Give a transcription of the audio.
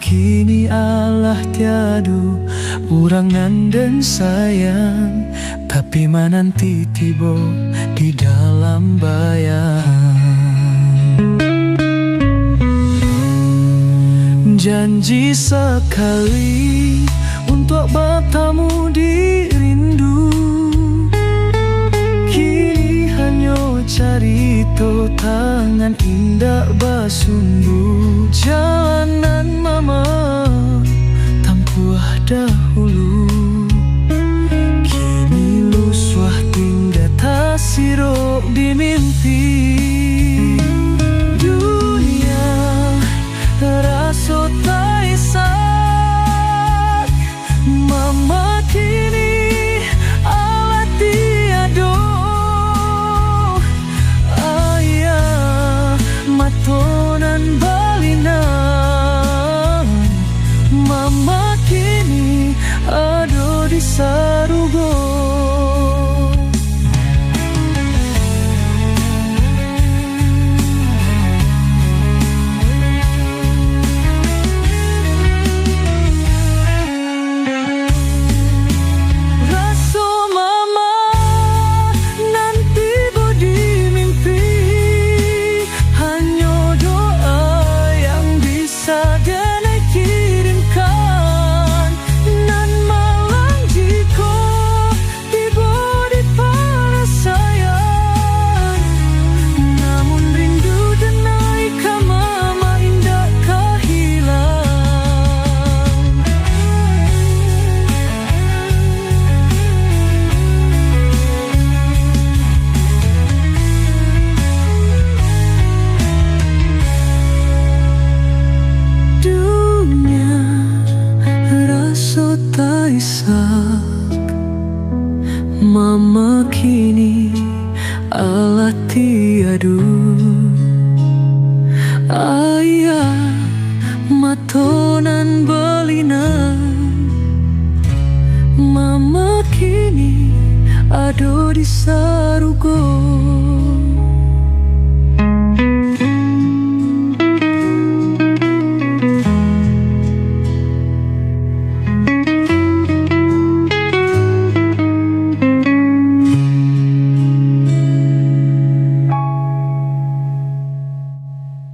kini Allah tiadu urangan dan sayang, tapi menanti tiba di dalam bayang. Janji sekali untuk bertemu di rindu, kini hanya carito tangan indah basundu. Jalanan mama tampuah dahulu, kini luswah tinggal tasirok di mimpi. Dunia terasa tak isak, mama kini ala tiado. Ayah matonan balinan, mama kini ada di sarugo. Mama kini ala tiadu. Ayah matonan belinan, mama kini ada di sarugo.